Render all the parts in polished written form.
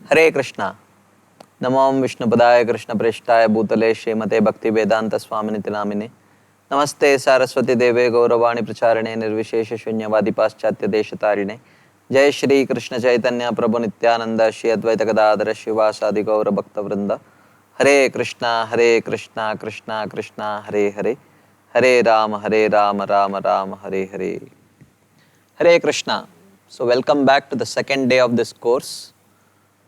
हरे कृष्णा। नमो विष्णुपदाय कृष्णप्रेष्ठाय भूतले श्रीमते भक्ति वेदांत स्वामिनिति नामिने। नमस्ते सारस्वती देवे गौरवाणी प्रचारिणे निर्विशेष शून्यवादी पाश्चात्य देशतारिणे। जय श्री कृष्ण चैतन्य प्रभु नित्यानंद श्री अद्वैत गदाधर शिवासादि गौर भक्त वृंद। हरे कृष्णा कृष्णा कृष्णा हरे हरे, हरे Ram Ram Ram Hare Hare. Hare Krishna. So welcome back to the second day of this course,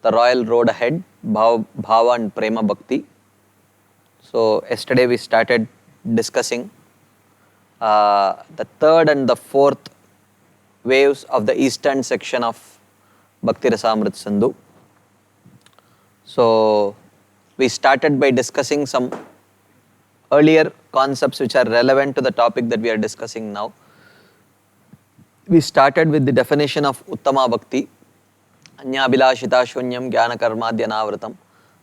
the Royal Road Ahead, Bhava and Prema Bhakti. So yesterday we started discussing the third and the fourth waves of the eastern section of Bhakti Rasamrit Sindhu. So we started by discussing some earlier concepts which are relevant to the topic that we are discussing now. We started with the definition of Uttama Bhakti, Anyabhilashita Shunyam Jnana Karmadhyanavritam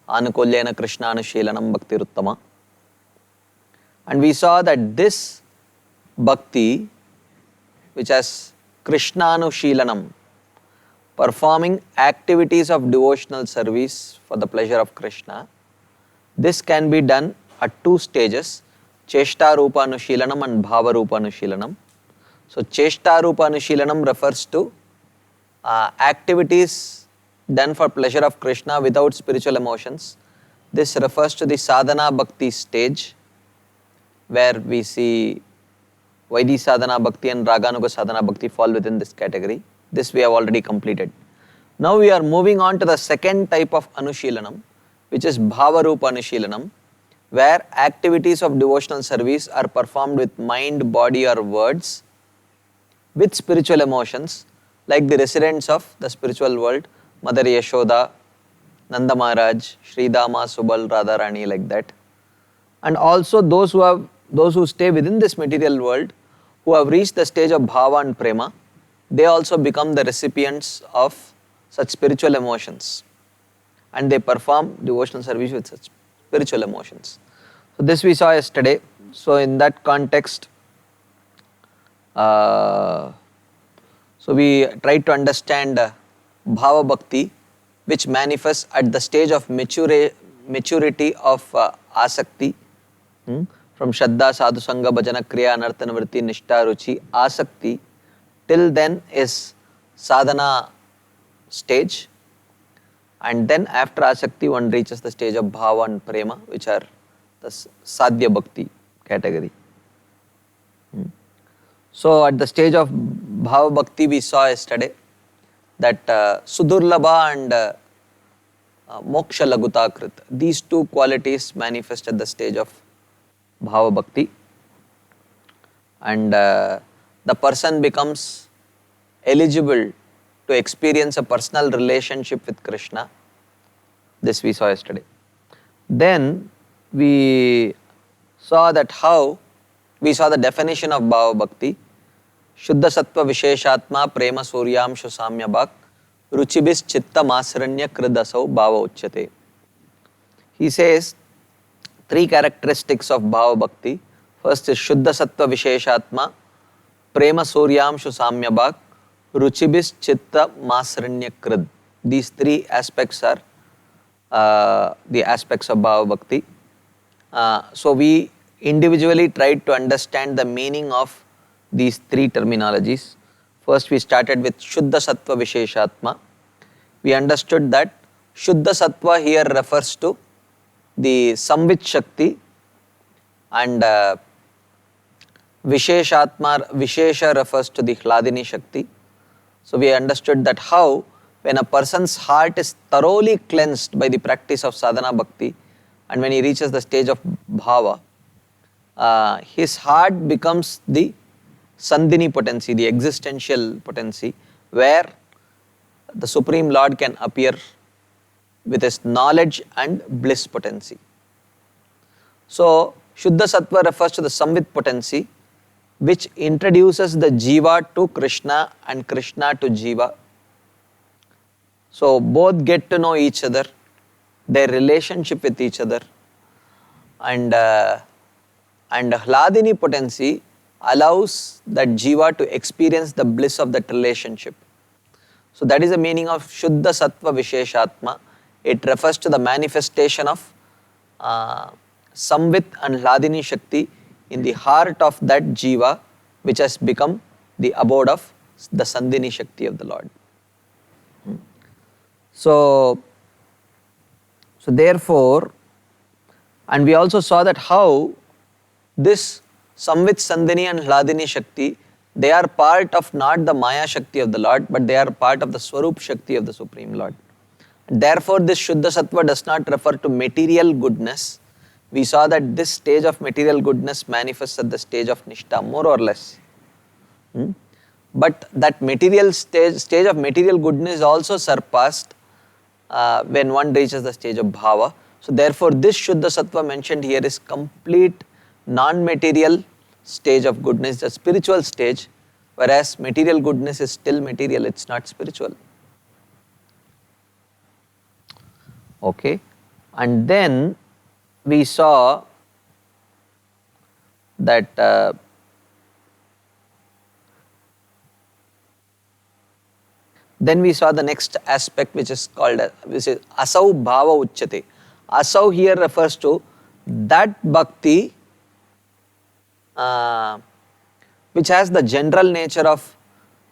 Anukulyena Krishnanushilanam Bhakti Ruttama. And we saw that this Bhakti, which has Krishnanushilanam, performing activities of devotional service for the pleasure of Krishna, this can be done at two stages, Cheshta Rupa Anushilanam and Bhava Rupa Anushilanam. So, Cheshta Rupa Anushilanam refers to activities done for pleasure of Krishna without spiritual emotions. This refers to the sadhana bhakti stage, where we see Vaidhi sadhana bhakti and Raganuga sadhana bhakti fall within this category. This we have already completed. Now we are moving on to the second type of Anushilanam, which is Bhava Rupa Anushilanam, where activities of devotional service are performed with mind, body or words with spiritual emotions, like the residents of the spiritual world, Mother Yashoda, Nanda Maharaj, Sri Dama, Subal, Radharani, like that. And also those who stay within this material world, who have reached the stage of Bhava and Prema, they also become the recipients of such spiritual emotions, and they perform devotional service with such spiritual emotions. So this we saw yesterday. So in that context, so we try to understand Bhava Bhakti, which manifests at the stage of maturity of Asakti, from Shraddha, Sadhu Sangha, Bhajana, Kriya, Anarthana, Vritti, Nishta, Ruchi, Asakti, till then is Sadhana stage, and then after Asakti one reaches the stage of Bhava and Prema, which are the Sadhya Bhakti category. So at the stage of Bhava Bhakti we saw yesterday that Sudurlabha and Moksha Lagutakrit, these two qualities manifest at the stage of Bhava Bhakti, and the person becomes eligible to experience a personal relationship with Krishna. This we saw yesterday. Then we saw that how we saw the definition of Bhava Bhakti. Shuddha Sattva Visheshatma Prema Suryamshu Samya Bhak Ruchibis Chitta Masranya Kridasau Bhava Uchyate. He says three characteristics of Bhava Bhakti. First is Shuddha Sattva Visheshatma Prema Suryamshu Samya Bhak Ruchibis Chitta Masranya Krid. These three aspects are the aspects of Bhava Bhakti. So we individually tried to understand the meaning of these three terminologies. First we started with Shuddha Sattva Visheshatma. We understood that Shuddha Sattva here refers to the Samvit Shakti, and Vishesha refers to the Hladini Shakti. So we understood that how when a person's heart is thoroughly cleansed by the practice of sadhana bhakti, and when he reaches the stage of bhava, his heart becomes the Sandhini potency, the existential potency, where the Supreme Lord can appear with his knowledge and bliss potency. So Shuddha Sattva refers to the Samvit potency, which introduces the Jiva to Krishna and Krishna to Jiva. So both get to know each other, their relationship with each other, and Hladini potency allows that Jiva to experience the bliss of that relationship. So that is the meaning of Shuddha Sattva Visheshatma. It refers to the manifestation of Samvit and Hladini Shakti in the heart of that Jiva, which has become the abode of the Sandhini Shakti of the Lord. So therefore, and we also saw that how this Samvit, Sandhini and Hladini Shakti, they are part of not the Maya Shakti of the Lord, but they are part of the Swarup Shakti of the Supreme Lord. Therefore, this Shuddha Sattva does not refer to material goodness. We saw that this stage of material goodness manifests at the stage of Nishtha, more or less. But that material stage of material goodness is also surpassed when one reaches the stage of Bhava. So therefore, this Shuddha Sattva mentioned here is complete non-material stage of goodness, the spiritual stage, whereas material goodness is still material, it's not spiritual. Okay, and then we saw that then we saw the next aspect, which is called which is Asau Bhava Uchyate. Asau here refers to that bhakti which has the general nature of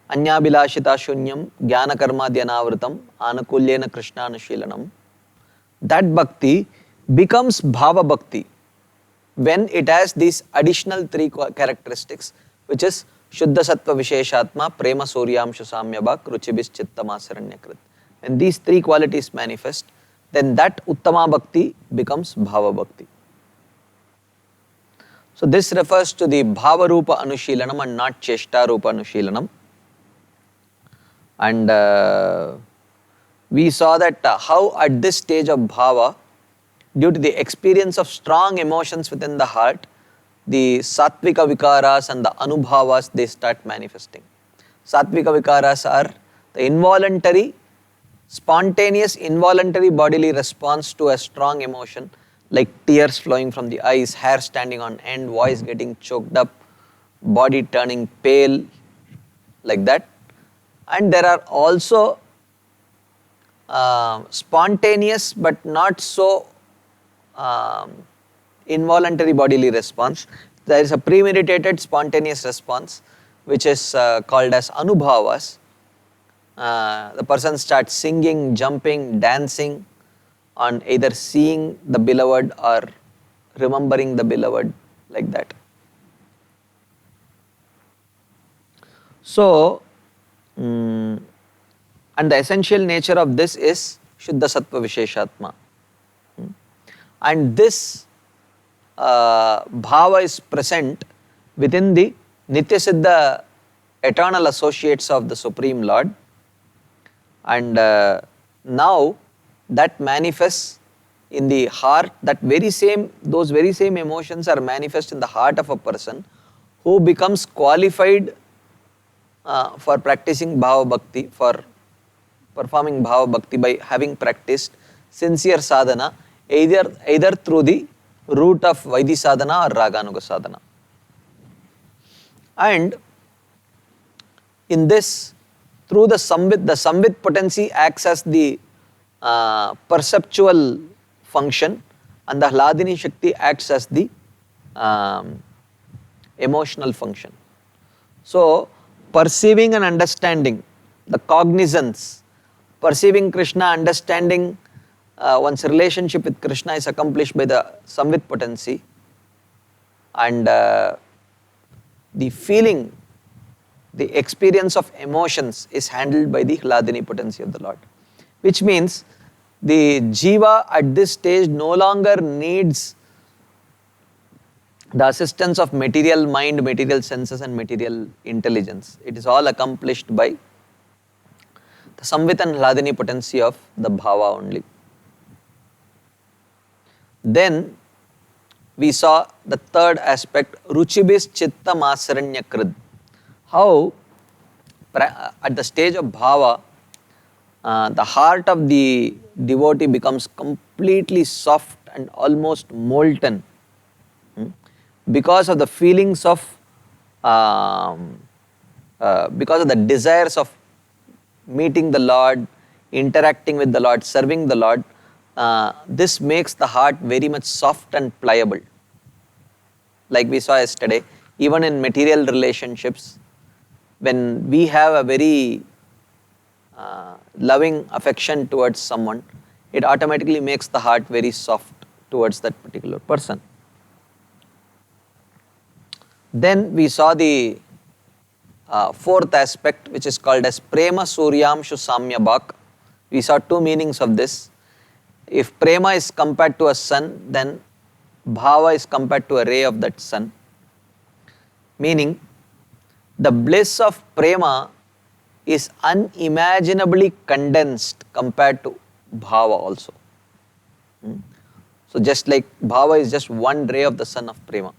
Anyabhilashita Shunyam Jnana Karma Dhyanavritam Anukulyena Krishna Anushilanam. That bhakti becomes Bhava Bhakti when it has these additional three characteristics, which is Shuddha Sattva Visheshatma, Prema Suryamshu Samyabhak, Ruchibis Chittam Asaranyakrit. When these three qualities manifest, then that Uttama Bhakti becomes Bhava Bhakti. So this refers to the Bhava Rupa Anushilanam and not Cheshta Rupa Anushilanam. And we saw that how at this stage of Bhava, due to the experience of strong emotions within the heart, the Sattvika Vikaras and the Anubhavas, they start manifesting. Sattvika Vikaras are the involuntary, spontaneous involuntary bodily response to a strong emotion, like tears flowing from the eyes, hair standing on end, voice getting choked up, body turning pale, like that. And there are also spontaneous but not so involuntary bodily response. There is a premeditated spontaneous response, which is called as Anubhavas. The person starts singing, jumping, dancing on either seeing the beloved or remembering the beloved, like that. So, and the essential nature of this is Shuddha Sattva Visheshatma. And this bhava is present within the Nitya Siddha eternal associates of the Supreme Lord. And now that manifests in the heart, those very same emotions are manifest in the heart of a person who becomes qualified for practicing Bhava Bhakti, for performing Bhava Bhakti by having practiced sincere sadhana, either through the route of Vaidhi sadhana or Raganuga sadhana. And in this, through the Samvit potency acts as the perceptual function, and the Hladini Shakti acts as the emotional function. So, perceiving and understanding, the cognizance, perceiving Krishna, understanding one's relationship with Krishna is accomplished by the Samvit potency, and the feeling, the experience of emotions is handled by the Hladini potency of the Lord. Which means the Jiva at this stage no longer needs the assistance of material mind, material senses and material intelligence. It is all accomplished by the Samvit and Hladini potency of the Bhava only. Then we saw the third aspect, Ruchibis Chittam Asaranyakrid. How at the stage of Bhava, the heart of the devotee becomes completely soft and almost molten because of the feelings of, because of the desires of meeting the Lord, interacting with the Lord, serving the Lord, this makes the heart very much soft and pliable. Like we saw yesterday, even in material relationships, when we have a very loving affection towards someone, it automatically makes the heart very soft towards that particular person. Then we saw the fourth aspect, which is called as Prema Suryamshu Samya Bhak. We saw two meanings of this. If Prema is compared to a sun, then Bhava is compared to a ray of that sun. Meaning, the bliss of Prema is unimaginably condensed compared to Bhava also. So just like Bhava is just one ray of the sun of Prema.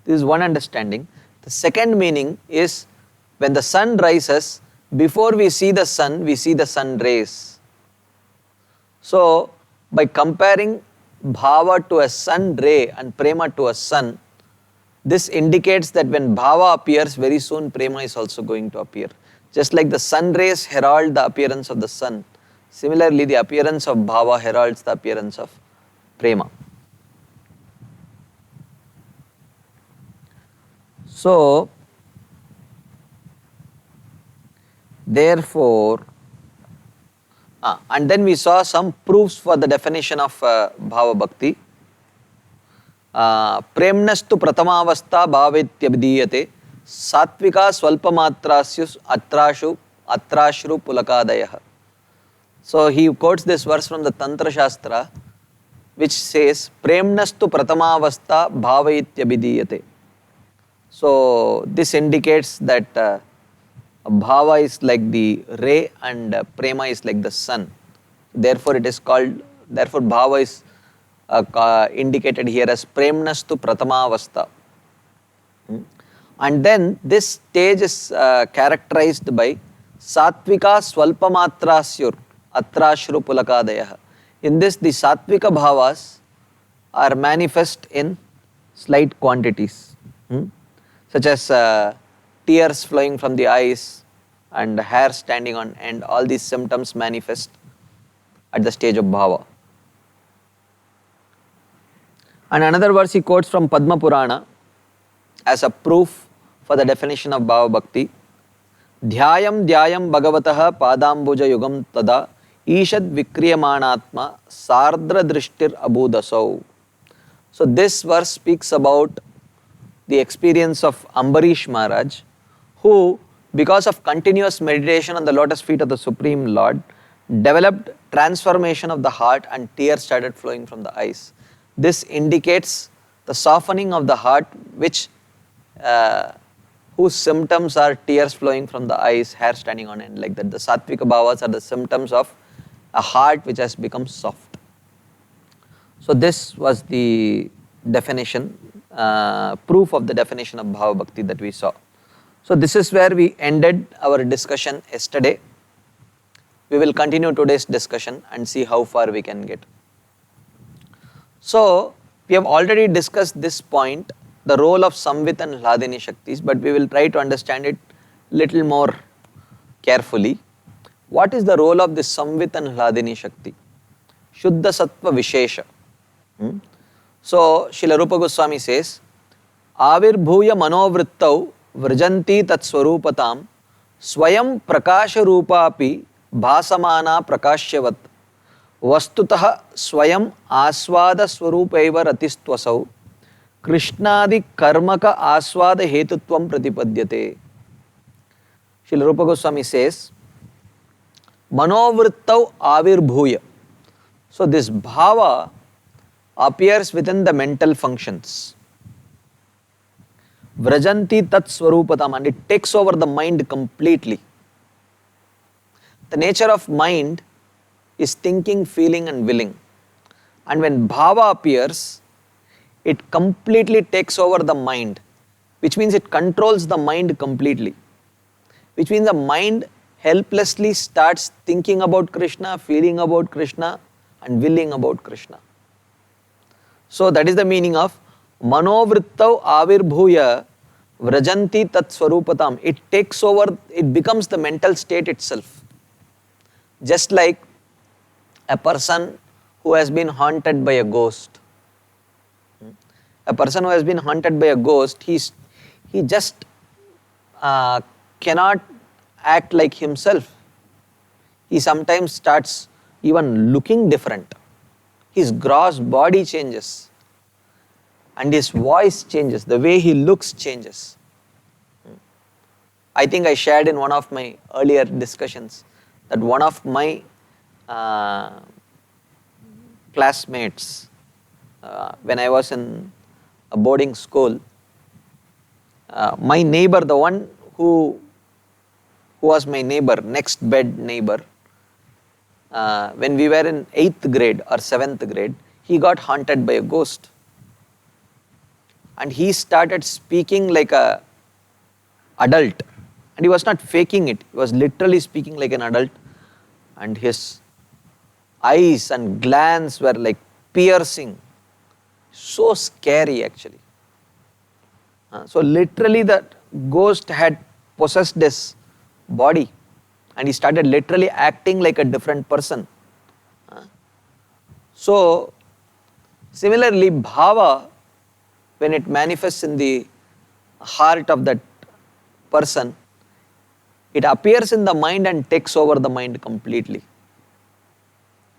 This is one understanding. The second meaning is when the sun rises, before we see the sun rays. So by comparing Bhava to a sun ray and Prema to a sun, this indicates that when Bhava appears, very soon Prema is also going to appear. Just like the sun rays herald the appearance of the sun, similarly the appearance of Bhava heralds the appearance of Prema. So, therefore, and then we saw some proofs for the definition of Bhava Bhakti. Premnastu pratamavastha bhavetyabdiyate satvika swalpamatrasyus atrashru pulakadayah. So he quotes this verse from the Tantra Shastra, which says Premnastu pratamavastha bhavetyabdiyate. So this indicates that Bhava is like the ray and Prema is like the sun. Therefore it is called, therefore Bhava is indicated here as Premnastu Pratamavastha. And then this stage is characterized by Satvika Swalpamatrasyur Atrashru Pulakadayah. In this, the Satvika Bhavas are manifest in slight quantities, such as tears flowing from the eyes and hair standing on end. All these symptoms manifest at the stage of Bhava. And another verse he quotes from Padma Purana as a proof for the definition of Bhava Bhakti. Dhyayam dhyayam bhagavataha padambuja yugam tada ishad vikriyamanatma sardra drishtir abudasau. So this verse speaks about the experience of Ambarish Maharaj, who because of continuous meditation on the lotus feet of the Supreme Lord, developed transformation of the heart and tears started flowing from the eyes. This indicates the softening of the heart, which whose symptoms are tears flowing from the eyes, hair standing on end, like that. The Sattvika Bhavas are the symptoms of a heart which has become soft. So this was the definition, proof of the definition of Bhava Bhakti that we saw. So this is where we ended our discussion yesterday. We will continue today's discussion and see how far we can get. So we have already discussed this point, the role of Samvit and Hladini Shaktis, but we will try to understand it little more carefully. What is the role of this Samvit and Hladini Shakti? Shuddha Sattva Vishesha. So Srila Rupa Goswami says, Avirbhuya manovrittau vrajanti tat swarupatam swayam prakasha rupapi bhasamana prakashyavat vastutah swayam aswada swarupaiva ratistvasau krishnadi karmaka aswada hetutvam pratipadyate. Srila Rupa Goswami says, manovrittau avirbhuya. So this bhava appears within the mental functions. Vrajanti tat swarupatam, and it takes over the mind completely. The nature of mind is thinking, feeling and willing. And when bhava appears, it completely takes over the mind, which means it controls the mind completely. Which means the mind helplessly starts thinking about Krishna, feeling about Krishna and willing about Krishna. So that is the meaning of manovrittau avirbhuya vrajanti tat swarupatam. It takes over, it becomes the mental state itself. Just like a person who has been haunted by a ghost. A person who has been haunted by a ghost, he just cannot act like himself. He sometimes starts even looking different. His gross body changes and his voice changes, the way he looks changes. I think I shared in one of my earlier discussions that one of my classmates, when I was in a boarding school, my neighbor, the one who was my neighbor, next bed neighbor, when we were in 8th grade or 7th grade, he got haunted by a ghost. And he started speaking like a adult. And he was not faking it. He was literally speaking like an adult. And his eyes and glance were like piercing. So scary actually. So literally that ghost had possessed his body. And he started literally acting like a different person. So similarly, bhava, when it manifests in the heart of that person, it appears in the mind and takes over the mind completely.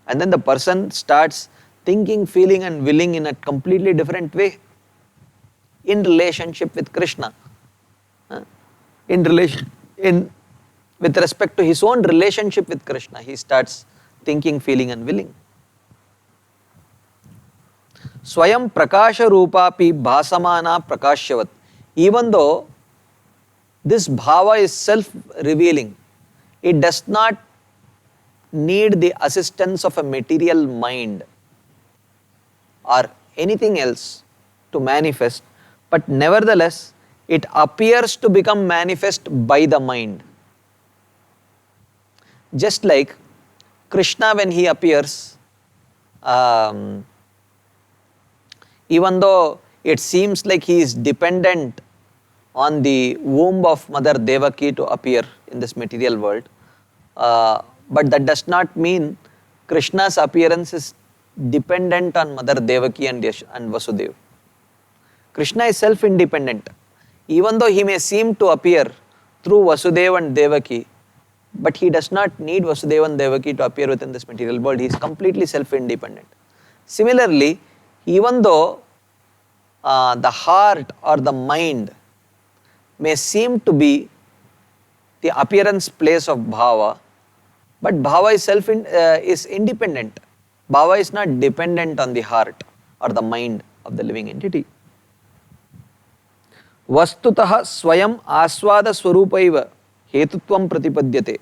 And then the person starts thinking, feeling and willing in a completely different way in relationship with Krishna. With respect to his own relationship with Krishna, he starts thinking, feeling and willing. Swayam prakasha rupapi bhasamana prakashyavat. Even though this bhava is self-revealing, it does not need the assistance of a material mind or anything else to manifest, but nevertheless, it appears to become manifest by the mind. Just like Krishna, when he appears, even though it seems like he is dependent on the womb of Mother Devaki to appear in this material world, but that does not mean Krishna's appearance is dependent on Mother Devaki and Vasudeva. Krishna is self-independent. Even though he may seem to appear through Vasudeva and Devaki, but he does not need Vasudeva and Devaki to appear within this material world. He is completely self-independent. Similarly, even though the heart or the mind may seem to be the appearance place of bhava, but bhava is independent. Bhava is not dependent on the heart or the mind of the living entity. Vastutah swayam aswada swarupaiva hetutvam pratipadyate.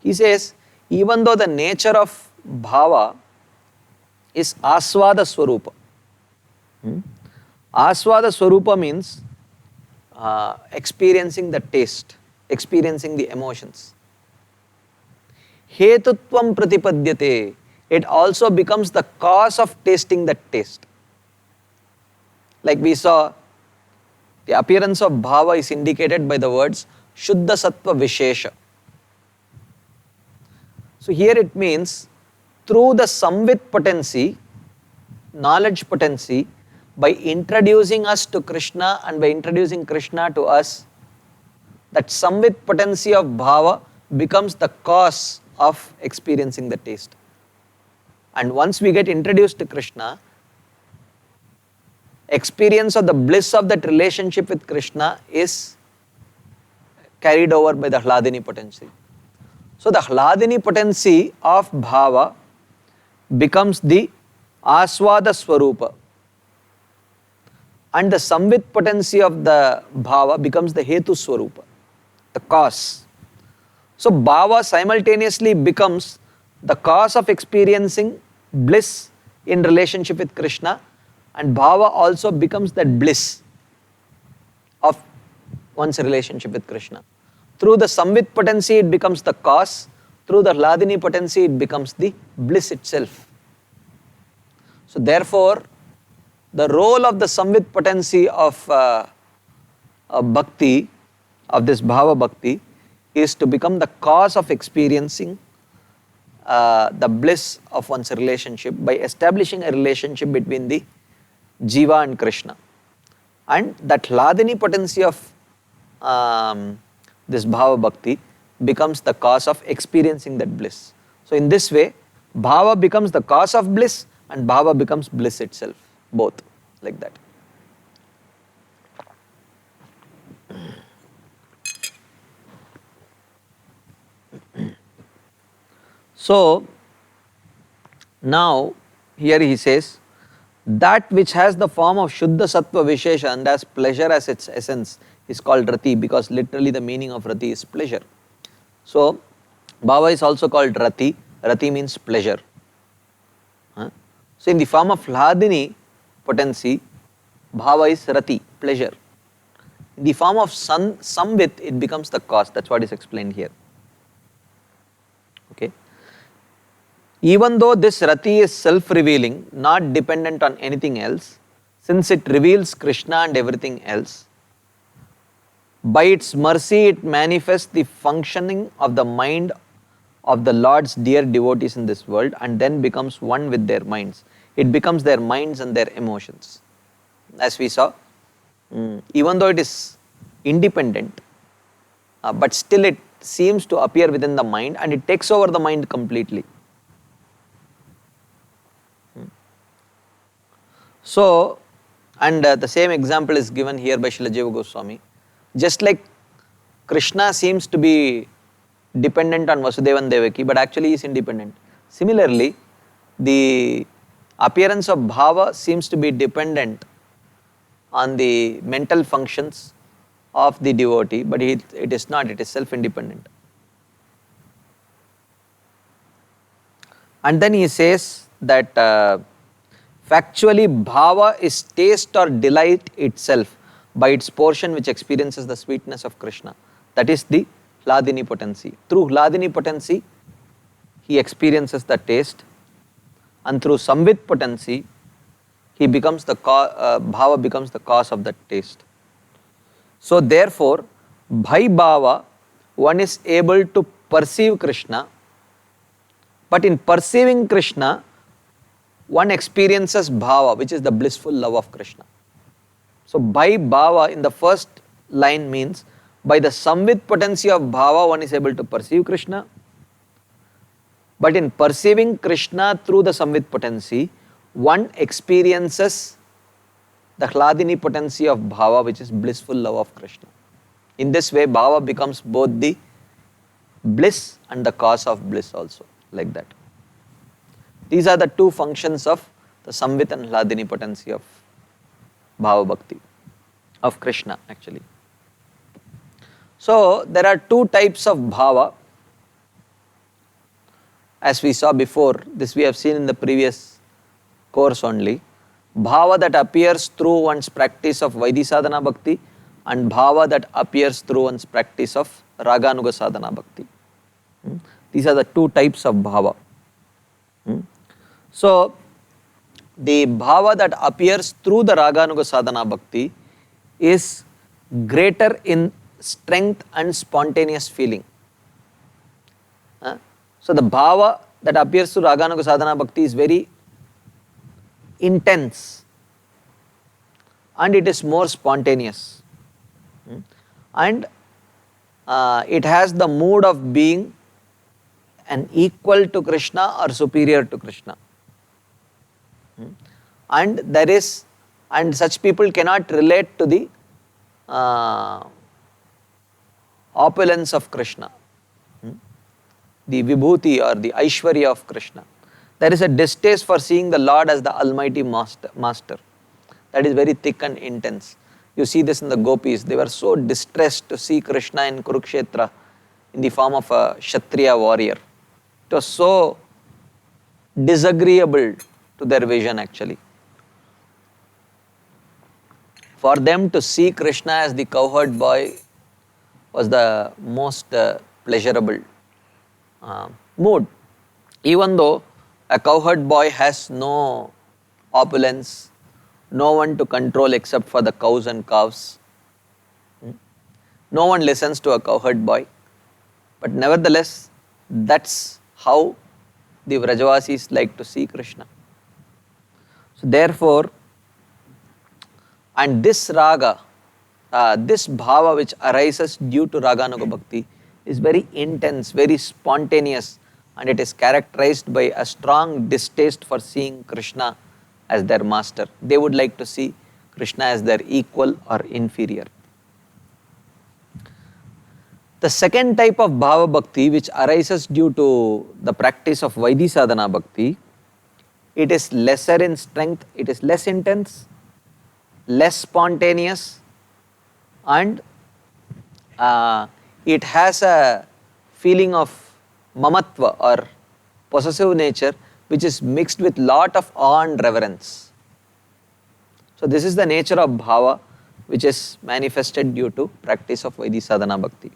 He says, even though the nature of bhava is aswada swarupa. Aswada swarupa means experiencing the taste, experiencing the emotions. Hetutvam pratipadyate. It also becomes the cause of tasting that taste. Like we saw, the appearance of bhava is indicated by the words Shuddha Sattva Vishesha. So here it means through the samvit potency, knowledge potency, by introducing us to Krishna and by introducing Krishna to us, that samvit potency of bhava becomes the cause of experiencing the taste. And once we get introduced to Krishna, experience of the bliss of that relationship with Krishna is carried over by the Hladini potency. So the Hladini potency of bhava becomes the aswada swarupa, and the samvit potency of the bhava becomes the hetu swarupa, the cause. So bhava simultaneously becomes the cause of experiencing bliss in relationship with Krishna, and bhava also becomes that bliss of one's relationship with Krishna. Through the samvit potency it becomes the cause, through the hladini potency it becomes the bliss itself. So therefore, the role of the samvit potency of bhakti, of this bhava bhakti, is to become the cause of experiencing the bliss of one's relationship by establishing a relationship between the Jiva and Krishna. And that Hladini potency of this Bhava Bhakti becomes the cause of experiencing that bliss. So in this way, Bhava becomes the cause of bliss and Bhava becomes bliss itself, both like that. So now here he says, that which has the form of Shuddha Sattva Vishesha and has pleasure as its essence is called Rati, because literally the meaning of Rati is pleasure. So Bhava is also called Rati. Rati means pleasure. So in the form of Hladini potency, Bhava is Rati, pleasure. In the form of Samvit, it becomes the cause. That's what is explained here. Okay. Even though this Rati is self-revealing, not dependent on anything else, since it reveals Krishna and everything else, by its mercy it manifests the functioning of the mind of the Lord's dear devotees in this world and then becomes one with their minds. It becomes their minds and their emotions. As we saw, even though it is independent, but still it seems to appear within the mind and it takes over the mind completely. So, and the same example is given here by Srila Jiva Goswami. Just like Krishna seems to be dependent on Vasudeva and Devaki, but actually he is independent. Similarly, the appearance of Bhava seems to be dependent on the mental functions of the devotee, but it is not, it is self-independent. And then he says that factually Bhava is taste or delight itself by its portion which experiences the sweetness of Krishna. That is the Hladini potency. Through Hladini potency, he experiences the taste, and through Samvit potency, he becomes the Bhava becomes the cause of that taste. So therefore, by Bhava, one is able to perceive Krishna, but in perceiving Krishna, one experiences Bhava, which is the blissful love of Krishna. So by Bhava, in the first line means, by the Samvit potency of Bhava, one is able to perceive Krishna. But in perceiving Krishna through the Samvit potency, one experiences the Hladini potency of Bhava, which is blissful love of Krishna. In this way, Bhava becomes both the bliss and the cause of bliss also, like that. These are the two functions of the Samvit and Hladini potency of Bhava Bhakti, of Krishna actually. So there are two types of Bhava. As we saw before, this we have seen in the previous course only. Bhava that appears through one's practice of Vaidhi Sadhana Bhakti and Bhava that appears through one's practice of Raganuga Sadhana Bhakti. These are the two types of Bhava. So, the Bhava that appears through the Raganuga Sadhana Bhakti is greater in strength and spontaneous feeling. So, the Bhava that appears through Raganuga Sadhana Bhakti is very intense and it is more spontaneous. And it has the mood of being an equal to Krishna or superior to Krishna. And there is, and such people cannot relate to the opulence of Krishna, the vibhuti or the aishwarya of Krishna. There is a distaste for seeing the Lord as the Almighty Master. That is very thick and intense. You see this in the gopis. They were so distressed to see Krishna in Kurukshetra in the form of a Kshatriya warrior. It was so disagreeable to their vision actually. For them to see Krishna as the cowherd boy was the most pleasurable mood. Even though a cowherd boy has no opulence, no one to control except for the cows and calves. No one listens to a cowherd boy. But nevertheless, that's how the Vrajavasis like to see Krishna. So therefore, and this raga, this bhava which arises due to Raganuga Bhakti is very intense, very spontaneous, and it is characterized by a strong distaste for seeing Krishna as their master. They would like to see Krishna as their equal or inferior. The second type of bhava bhakti which arises due to the practice of Vaidhi sadhana bhakti, it is lesser in strength, it is less intense, less spontaneous, and it has a feeling of mamatva or possessive nature which is mixed with lot of awe and reverence. So this is the nature of bhava which is manifested due to practice of Vaidhi sadhana bhakti.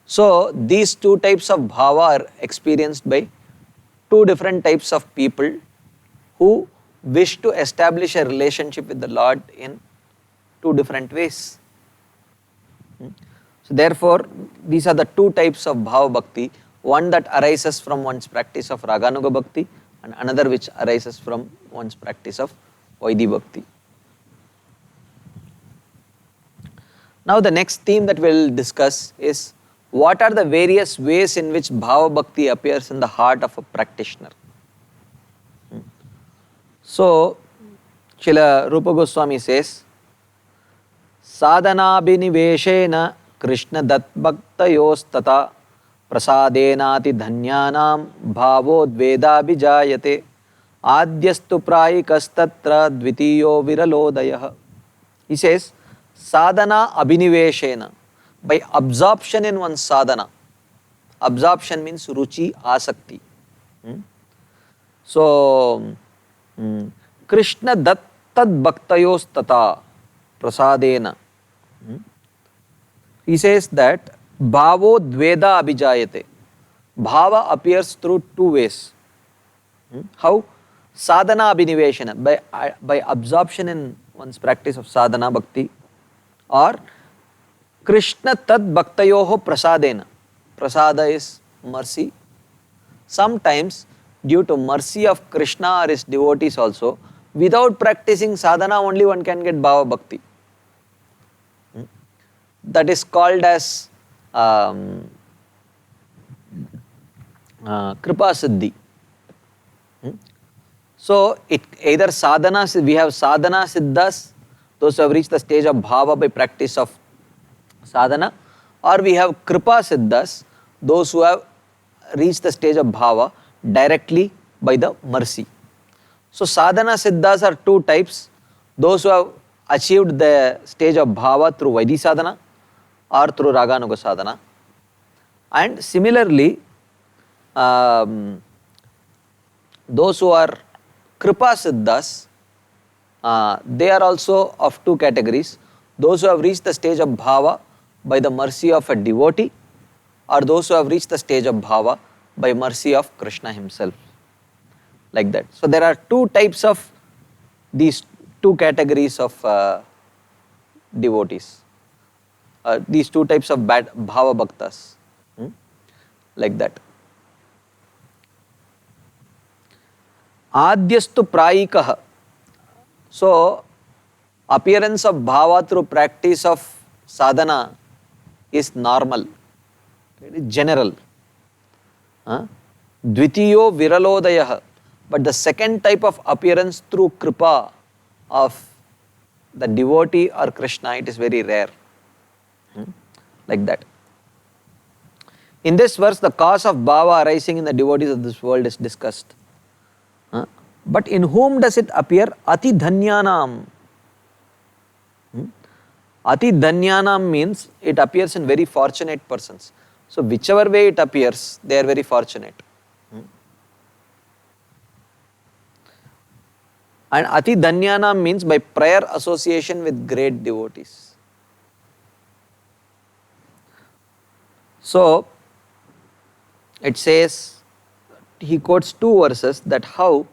So these two types of bhava are experienced by two different types of people who wish to establish a relationship with the Lord in two different ways. So therefore, these are the two types of bhava bhakti, one that arises from one's practice of Raganuga bhakti and another which arises from one's practice of Vaidhi bhakti. Now the next theme that we will discuss is what are the various ways in which bhava bhakti appears in the heart of a practitioner. So, Srila Rupa Goswami says, sadhanabhiniveshena krishna dat bhaktayostata prasadenati dhanyanam bhavodveda bijayate adyastu prayikastatra dvitiyo viralodayah. He says, sadhana abhiniveshena, by absorption in one's sadhana. Absorption means ruchi, asakti. So, Krishna dattad bhaktayos tata prasadena. He says that bhavo dveda abhijayate. Bhava appears through two ways. How? Sadhana abhiniveshana, by absorption in one's practice of sadhana bhakti, or Krishna tad bhaktayoho prasadena. Prasada is mercy. Sometimes due to mercy of Krishna or his devotees also, without practicing sadhana only one can get bhava bhakti. That is called as kripa siddhi. So it either sadhana, we have sadhana siddhas, those who have reached the stage of bhava by practice of sadhana, or we have kripa siddhas, those who have reached the stage of bhava directly by the mercy. So sadhana siddhas are two types, those who have achieved the stage of bhava through Vaidhi sadhana or through Raganuga sadhana. And similarly, those who are kripa siddhas, they are also of two categories, those who have reached the stage of bhava by the mercy of a devotee, or those who have reached the stage of bhava by mercy of Krishna himself, like that. So there are two types of these two categories of devotees, these two types of bhava bhaktas, like that. Adyastu prayikah. So appearance of bhava through practice of sadhana is normal, it is general. Dvitiyo viralodayah. But the second type of appearance through kripa of the devotee or Krishna, it is very rare. Like that. In this verse, the cause of bhava arising in the devotees of this world is discussed. But in whom does it appear? Ati dhanyanam. Ati dhanyanam means it appears in very fortunate persons. So whichever way it appears, they are very fortunate. And ati dhanyanam means by prior association with great devotees. So it says, he quotes two verses that how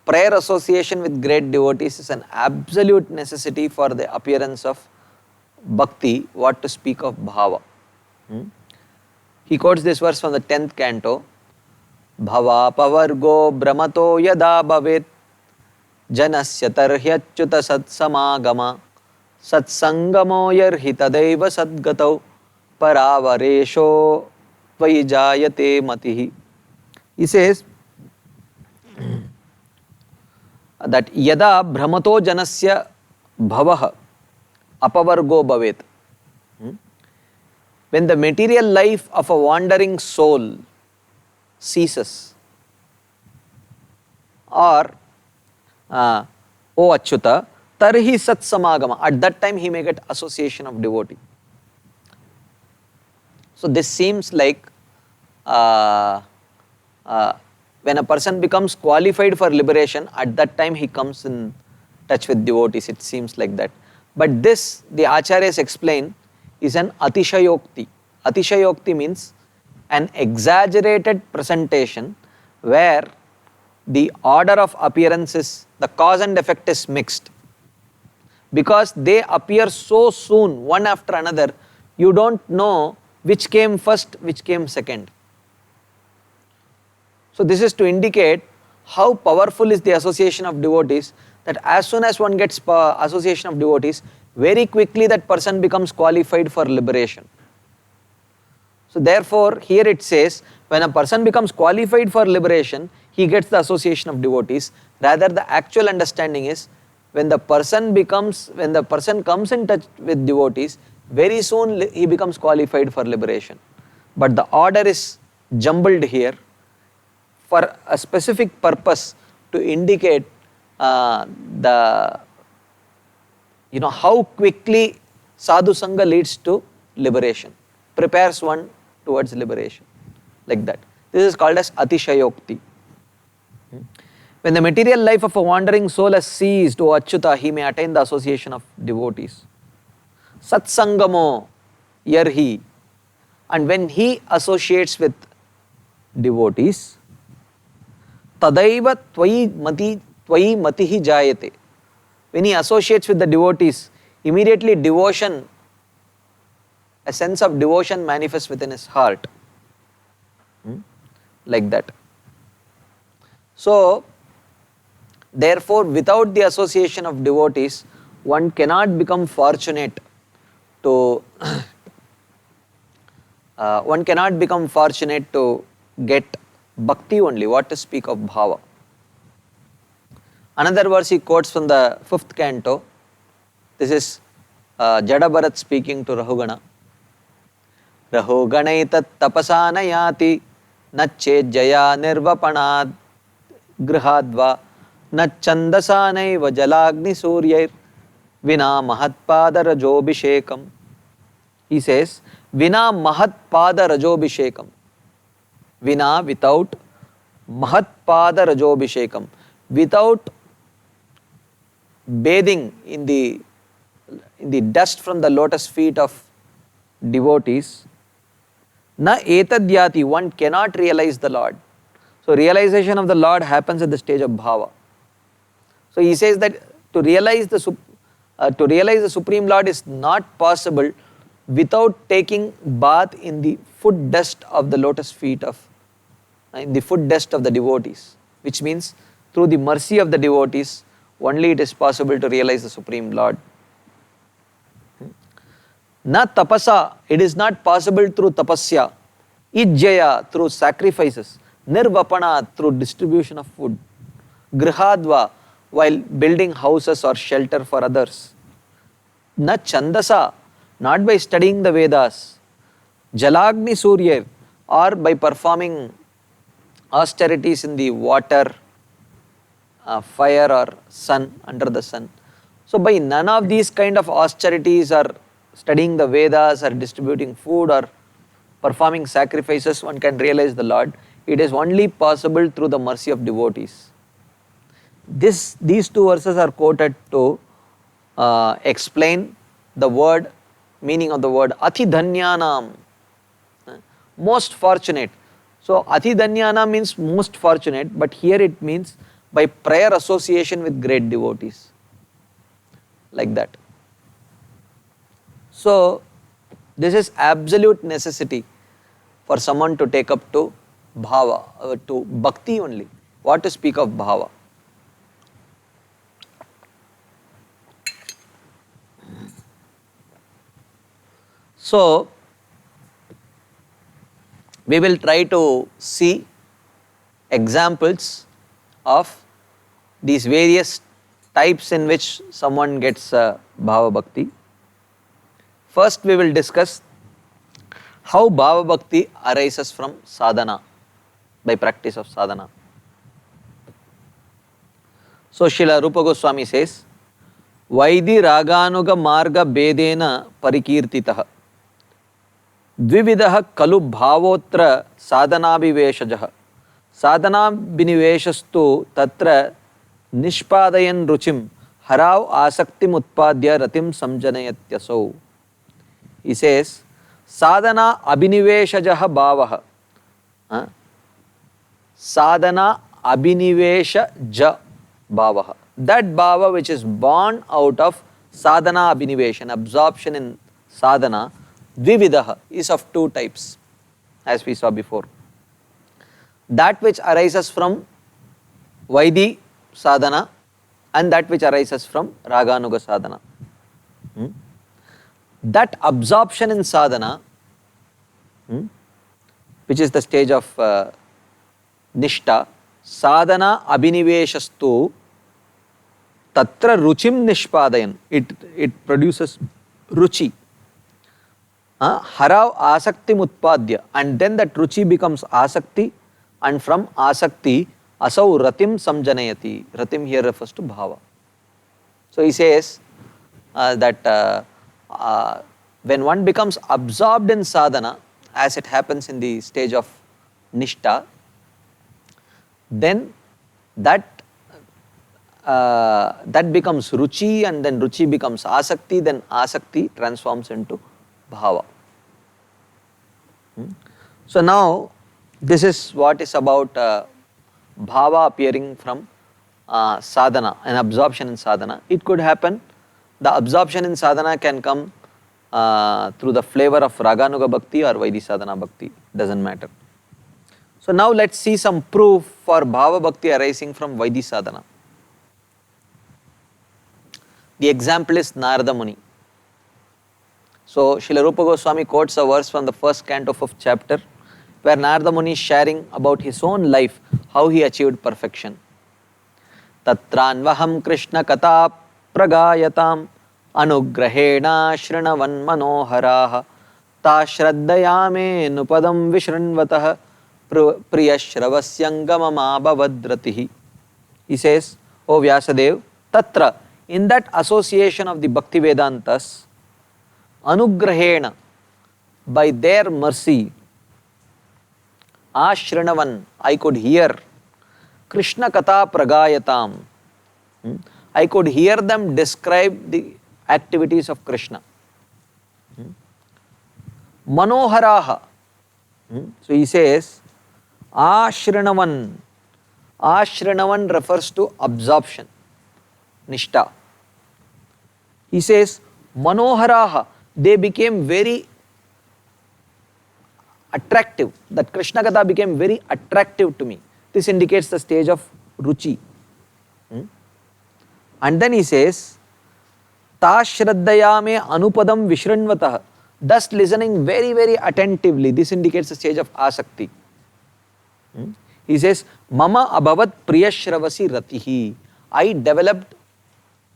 prior association with great devotees is an absolute necessity for the appearance of bhakti, what to speak of bhava. He quotes this verse from the 10th canto. Bhavapavargo brahmato yada bhavet janasya tarhyachyuta satsamagama satsangamo yarhi tadaiva sadgatau paravaresho vaijayate matihi. He says that yada brahmato janasya bhavah apavargo bhavet. When the material life of a wandering soul ceases, or O Achyuta, tarhi sat samagama, at that time he may get association of devotee. So this seems like when a person becomes qualified for liberation, at that time he comes in touch with devotees, it seems like that. But this, the Acharyas explain, is an atishayokti. Atishayokti means an exaggerated presentation where the order of appearance is, the cause and effect is mixed. Because they appear so soon, one after another, you don't know which came first, which came second. So this is to indicate how powerful is the association of devotees, that as soon as one gets association of devotees, very quickly that person becomes qualified for liberation. So therefore, here it says, when a person becomes qualified for liberation, he gets the association of devotees. Rather, the actual understanding is, when the person comes in touch with devotees, very soon he becomes qualified for liberation. But the order is jumbled here for a specific purpose, to indicate how quickly sadhu sangha leads to liberation, prepares one towards liberation, like that. This is called as atishayokti. When the material life of a wandering soul has ceased, O Achyuta, he may attain the association of devotees. Satsangamo yarhi, and when he associates with devotees, tadaiva tvayi matihi jayate. When he associates with the devotees, immediately devotion, a sense of devotion manifests within his heart. Like that. So, therefore, without the association of devotees, one cannot become fortunate to get bhakti only, what to speak of bhava. Another verse he quotes from the 5th canto. This is Jadabharat speaking to Rahugana. Rahuganaitat tapasanayati nachche jaya nirvapanad grihadva nachandasanai vajalagni suryair vina mahatpada rajobhishekam. He says, vina mahatpada rajobhishekam. Vina, without, mahatpada rajobhishekam, without bathing in the dust from the lotus feet of devotees, na etadyati, one cannot realize the Lord. So realization of the Lord happens at the stage of bhava. So he says that to realize the Supreme Lord is not possible without taking bath in the foot dust of the lotus feet in the foot dust of the devotees, which means through the mercy of the devotees, only it is possible to realize the Supreme Lord. Na tapasa, it is not possible through tapasya. Ijjaya, through sacrifices. Nirvapana, through distribution of food. Grihadva, while building houses or shelter for others. Na chandasa, not by studying the Vedas. Jalagni Surya, or by performing austerities in the water, fire or sun, under the sun. So by none of these kind of austerities, or studying the Vedas, or distributing food, or performing sacrifices, one can realize the Lord. It is only possible through the mercy of devotees. These two verses are quoted to explain the meaning of the word Atidhanyanam, most fortunate. So Atidhanyana means most fortunate, but here it means by prior association with great devotees, like that. So this is absolute necessity. for someone to take up to bhava, to bhakti only. What to speak of bhava? So, we will try to see examples of these various types in which someone gets bhava bhakti. First, we will discuss how bhava bhakti arises from sadhana, by practice of sadhana. So, Srila Rupa Goswami says, Vaidhi raganuga marga bedena parikirtitaha द्विविधः खलु भावोत्र साधनाभिवेशजः साधनाभिनिवेशस्तु तत्र निष्पादयन् रुचिं हराव आसक्तिम् उत्पाद्य रतिं संजनयत्यसौ. He says sadhana abhiniveshajah bhavah, sadhana abhiniveshaja bhavah, that bhava which is born out of sadhana abhiniveshan, absorption in sadhana, dvividah, is of two types, as we saw before. That which arises from Vaidhi sadhana and that which arises from Raganuga sadhana. That absorption in sadhana, which is the stage of nishta, sadhana abhiniveshastu tatra ruchim nishpadayan, it produces ruchi. Harav asakti mutpadya, and then that ruchi becomes asakti, and from asakti asau ratim samjanayati. Ratim here refers to bhava. So he says that when one becomes absorbed in sadhana, as it happens in the stage of nishta, then that becomes ruchi, and then ruchi becomes asakti, then asakti transforms into bhava. So now this is what is about bhava appearing from sadhana, an absorption in sadhana. It could happen, the absorption in sadhana can come through the flavor of Raganuga bhakti or Vaidhi sadhana bhakti, doesn't matter. So now let's see some proof for bhava bhakti arising from Vaidhi sadhana. The example is Narada Muni. So Srila Rupa Goswami quotes a verse from the first canto of chapter, where Narada Muni is sharing about his own life, how he achieved perfection. Tatranvaham Krishna kata pragayatam anugrahena shrinavan manoharaha ta shraddayame nupadam vishrinvatah priyashravasyangamama bhavadratihi. He says, O Vyasadev, tatra, in that association of the Bhakti Vedantas, anugrahena, by their mercy, ashrinavan, I could hear, Krishna katha pragayatam, I could hear them describe the activities of Krishna. Manoharaha, so he says, ashrinavan, ashrinavan refers to absorption, nishta. He says, manoharaha, they became very attractive, that Krishna Katha became very attractive to me. This indicates the stage of ruchi. And then he says, ta shraddayame anupadam vishrinvatah, thus listening very, very attentively. This indicates the stage of asakti. He says, mama abhavat priyashravasi ratihi, I developed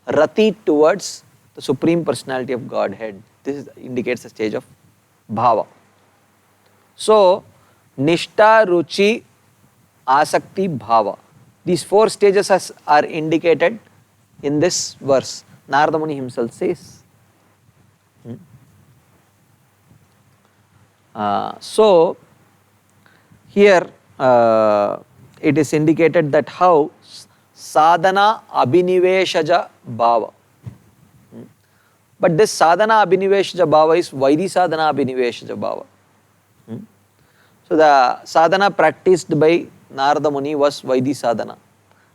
rati towards the Supreme Personality of Godhead. This indicates the stage of bhava. So, nishta, ruchi, asakti, bhava. These four stages are indicated in this verse. Narada Muni himself says. So, here it is indicated that how sadhana abhiniveshaja bhava. But this sadhana abhiniveshaja bhava is Vaidhi sadhana abhiniveshaja bhava. So the sadhana practiced by Narada Muni was Vaidhi sadhana.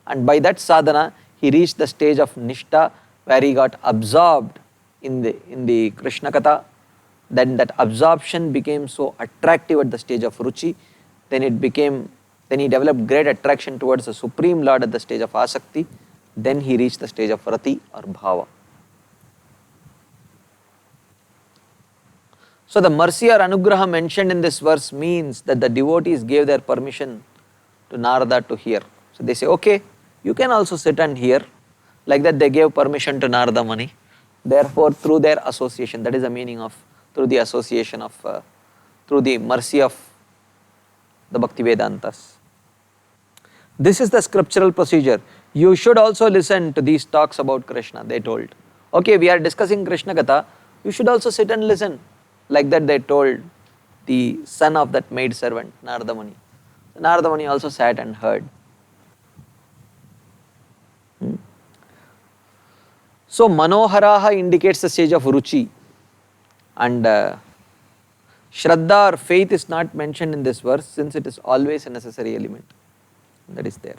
And by that sadhana, he reached the stage of nishta, where he got absorbed in the Krishna Katha. then that absorption became so attractive at the stage of ruchi, then he developed great attraction towards the Supreme Lord at the stage of asakti, then he reached the stage of rati or bhava. So the mercy or anugraha mentioned in this verse means that the devotees gave their permission to Narada to hear. So they say, okay, you can also sit and hear. Like that they gave permission to Narada Muni. Therefore, through their association, that is the meaning of through the association of, through the mercy of the Bhakti Vedantas. This is the scriptural procedure. You should also listen to these talks about Krishna, they told. Okay, we are discussing Krishna Katha, you should also sit and listen. Like that they told the son of that maid servant, Narada Muni. So Narada Muni also sat and heard. So Manoharaha indicates the stage of ruchi, and Shraddha or faith is not mentioned in this verse since it is always a necessary element that is there.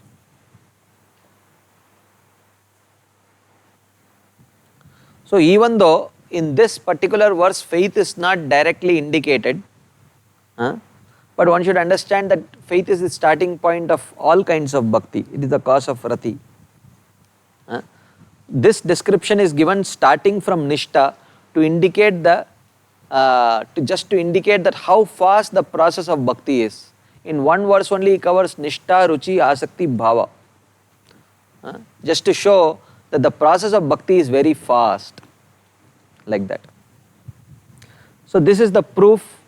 So even though in this particular verse faith is not directly indicated, but one should understand that faith is the starting point of all kinds of bhakti. It is the cause of rati. This description is given starting from Nishta to indicate to indicate that how fast the process of bhakti is. In one verse only he covers Nishta, Ruchi, Asakti, Bhava. Just to show that the process of bhakti is very fast, like that. So this is the proof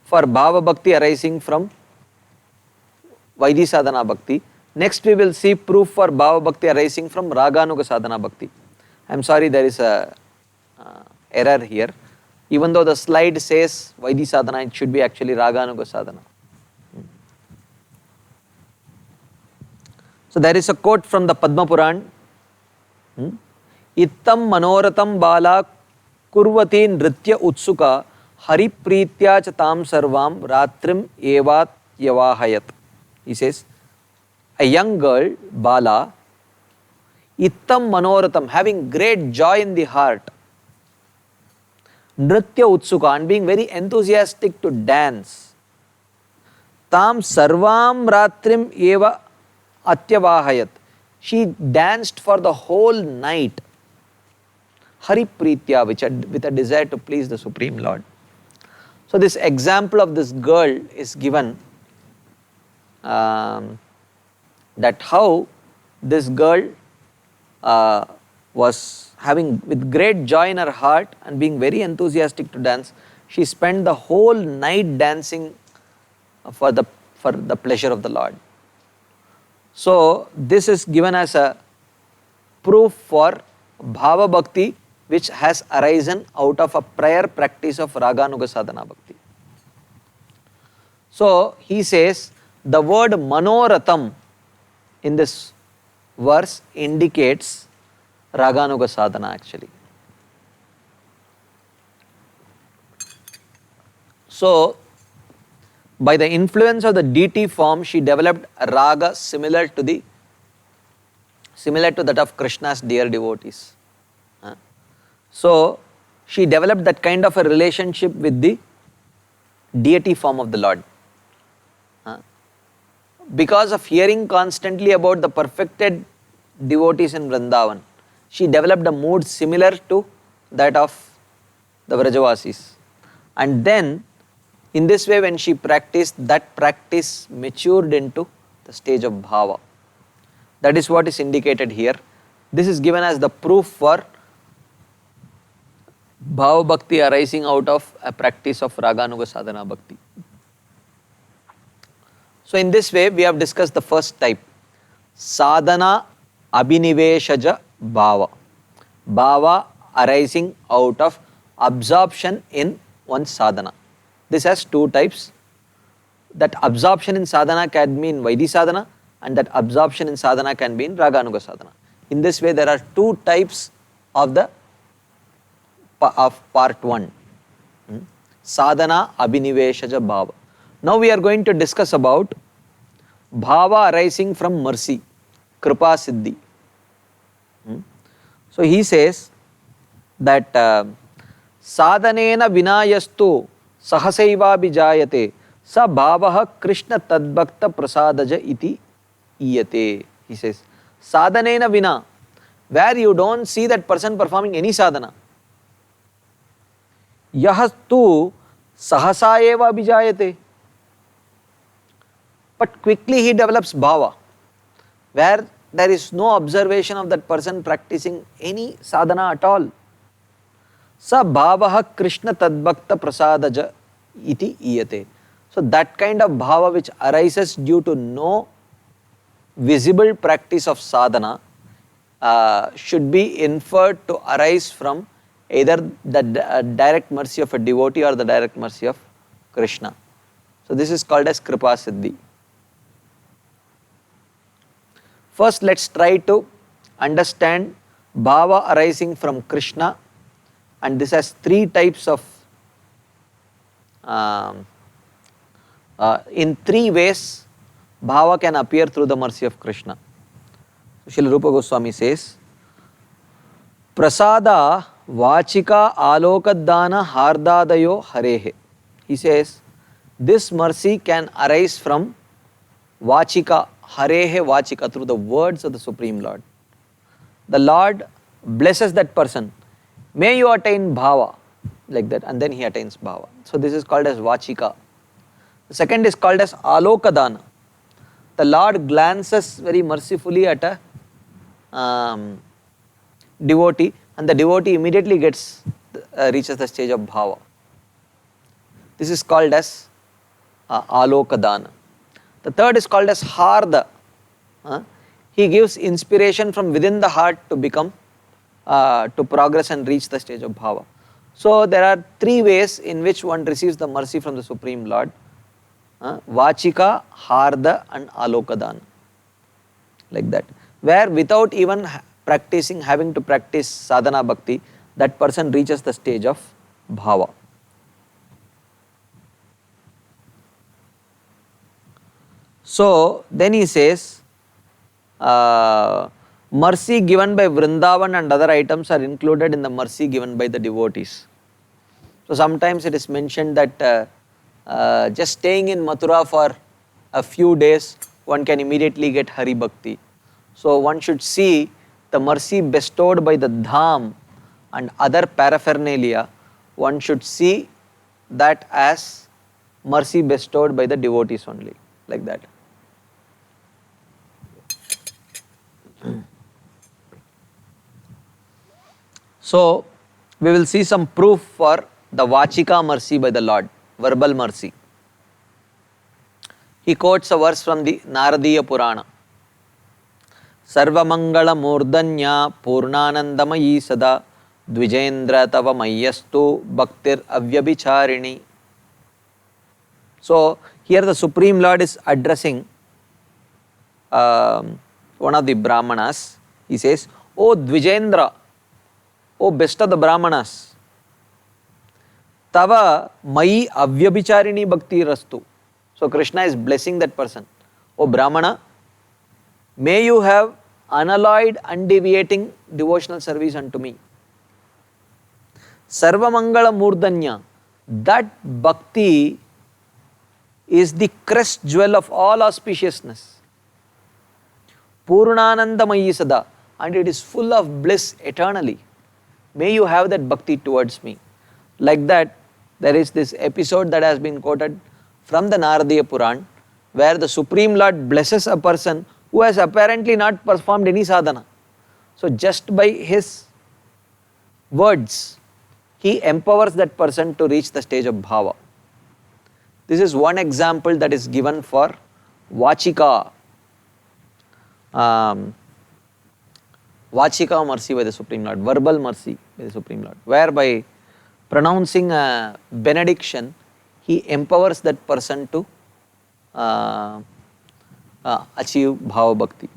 for Bhava Bhakti arising from Vaidhi Sadhana Bhakti. Next we will see proof for Bhava Bhakti arising from Raganuga Sadhana Bhakti. I am sorry, there is a error here. Even though the slide says Vaidhi Sadhana, it should be actually Raganuga Sadhana. So there is a quote from the Padma Puran. Ittam manoratam bala kurvati nritya utsuka hari pritya chatam sarvam ratrim evat yavahayat. He says, a young girl, Bala, ittam manoratam, having great joy in the heart, nritya utsuka, and being very enthusiastic to dance, tam sarvam ratrim eva atyavahayat, she danced for the whole night, hari pritya, with a desire to please the Supreme Lord. So this example of this girl is given, that how this girl was having with great joy in her heart and being very enthusiastic to dance, she spent the whole night dancing for the pleasure of the Lord. So this is given as a proof for Bhava Bhakti which has arisen out of a prior practice of Raganuga Sadhana Bhakti. So he says the word Manoratham in this verse indicates Raganuga Sadhana actually. So by the influence of the DT form, she developed a raga similar to that of Krishna's dear devotees. So she developed that kind of a relationship with the deity form of the Lord. Because of hearing constantly about the perfected devotees in Vrindavan, she developed a mood similar to that of the Vrajavasis. And then in this way when she practiced, that practice matured into the stage of Bhava. That is what is indicated here. This is given as the proof for Bhava Bhakti arising out of a practice of Raganuga Sadhana Bhakti. So in this way we have discussed the first type, Sadhana Abhiniveshaja Bhava. Bhava arising out of absorption in one's sadhana. This has two types. That absorption in sadhana can be in Vaidhi sadhana and that absorption in sadhana can be in Raganuga sadhana. In this way there are two types of part 1. Sadhana Abhiniveshaja Bhava. Now we are going to discuss about Bhava arising from mercy, Kripa Siddhi. So he says that Sadhanena vinayastu sahasaiva bijayate sa bhavaha Krishna tadbhakta prasadaja iti iyate. He says, sadhanena vina, where you don't see that person performing any sadhana. Yahastu sahasaeva bijayate. But quickly he develops bhava, where there is no observation of that person practicing any sadhana at all. Sa bhavaha Krishna tadbhakta prasadaja iti iyate. So that kind of bhava which arises due to no visible practice of sadhana should be inferred to arise from either the direct mercy of a devotee or the direct mercy of Krishna. So this is called as Kripa Siddhi. First, let's try to understand bhava arising from Krishna, and this has three types of, in three ways, bhava can appear through the mercy of Krishna. Srila Rupa Goswami says, Prasada Vachika Alokadana Hardadayo Harehe. He says, this mercy can arise from Vachika, Harehe Vachika, through the words of the Supreme Lord. The Lord blesses that person. May you attain bhava, like that, and then he attains bhava. So this is called as Vachika. The second is called as Alokadana. The Lord glances very mercifully at a devotee, and the devotee immediately reaches the stage of bhava. This is called as Alokadana. The third is called as Harda. He gives inspiration from within the heart to become, to progress and reach the stage of bhava. So there are three ways in which one receives the mercy from the Supreme Lord. Vachika, Harda and Alokadana. Like that. Where without even having to practice sadhana bhakti, that person reaches the stage of bhava. So then he says, mercy given by Vrindavan and other items are included in the mercy given by the devotees. So sometimes it is mentioned that just staying in Mathura for a few days, one can immediately get Hari Bhakti. So one should see the mercy bestowed by the Dham and other paraphernalia, one should see that as mercy bestowed by the devotees only, like that. So we will see some proof for the Vachika mercy by the Lord, verbal mercy. He quotes a verse from the Naradiya Purana. Sarvamangala Murdanya Purnanandamayi Sada Dvijendra Tava Mayastu Bhaktir Avyabhicharini. So here the Supreme Lord is addressing one of the Brahmanas. He says, O Dvijendra, O best of the Brahmanas, Tava Mai Avyabhicharini Bhakti Rastu. So Krishna is blessing that person. O Brahmana, may you have unalloyed, undeviating devotional service unto me. Sarvamangala Murdanya, that bhakti is the crest jewel of all auspiciousness. Purnanandamayi Sada, and it is full of bliss eternally. May you have that bhakti towards me. Like that, there is this episode that has been quoted from the Naradiya Puran, where the Supreme Lord blesses a person who has apparently not performed any sadhana. So just by his words, he empowers that person to reach the stage of bhava. This is one example that is given for Vachika. Vachika mercy by the Supreme Lord, verbal mercy by the Supreme Lord, whereby pronouncing a benediction, he empowers that person to achieve bhava bhakti.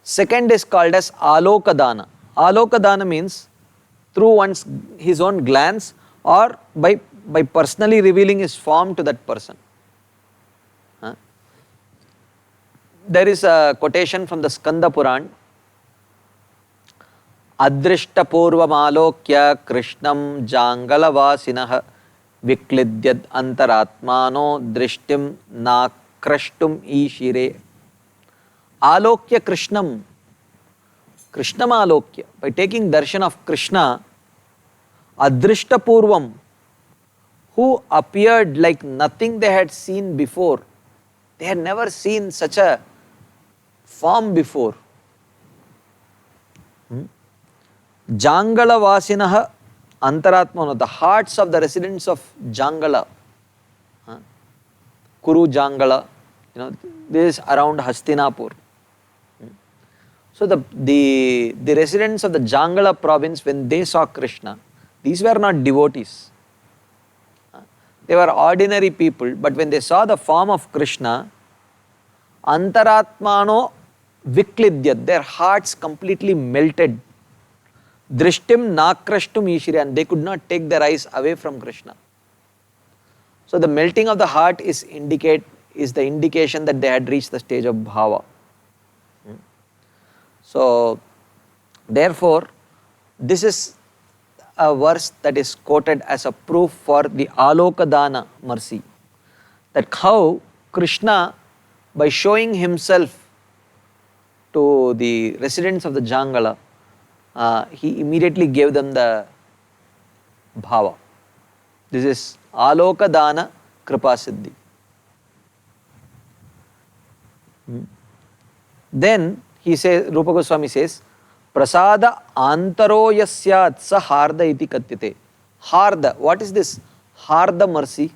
Second is called as Alokadana. Alokadana means through his own glance or by personally revealing his form to that person. There is a quotation from the Skanda Puran. अदृष्टपूर्वमालोक्य कृष्णं जाङ्गलवासिनः विक्लिद्यद् अंतरात्मानो दृष्टिं नाक्रष्टुम् ईशिरे. Alokya Krishnam, Krishnam Alokya, by taking darshan of Krishna, Adrishta Purvam, who appeared like nothing they had seen before. They had never seen such a form before. Jangala Vasinaha Antaratmano, the hearts of the residents of Jangala, Kuru Jangala, this is around Hastinapur. So the residents of the Jangala province, when they saw Krishna, these were not devotees. They were ordinary people, but when they saw the form of Krishna, Antaratmano Viklidyat, their hearts completely melted. Drishtim nakrashtum ishiri, and they could not take their eyes away from Krishna. So the melting of the heart is the indication that they had reached the stage of bhava. So therefore, this is a verse that is quoted as a proof for the Alokadana mercy. That how Krishna, by showing himself to the residents of the Jangala, he immediately gave them the bhava. This is Alokadana Kripa Siddhi. Then he says, Rupa Goswami says, Prasada antaro yasyat sa harda iti katyate. Harda, what is this? Harda mercy.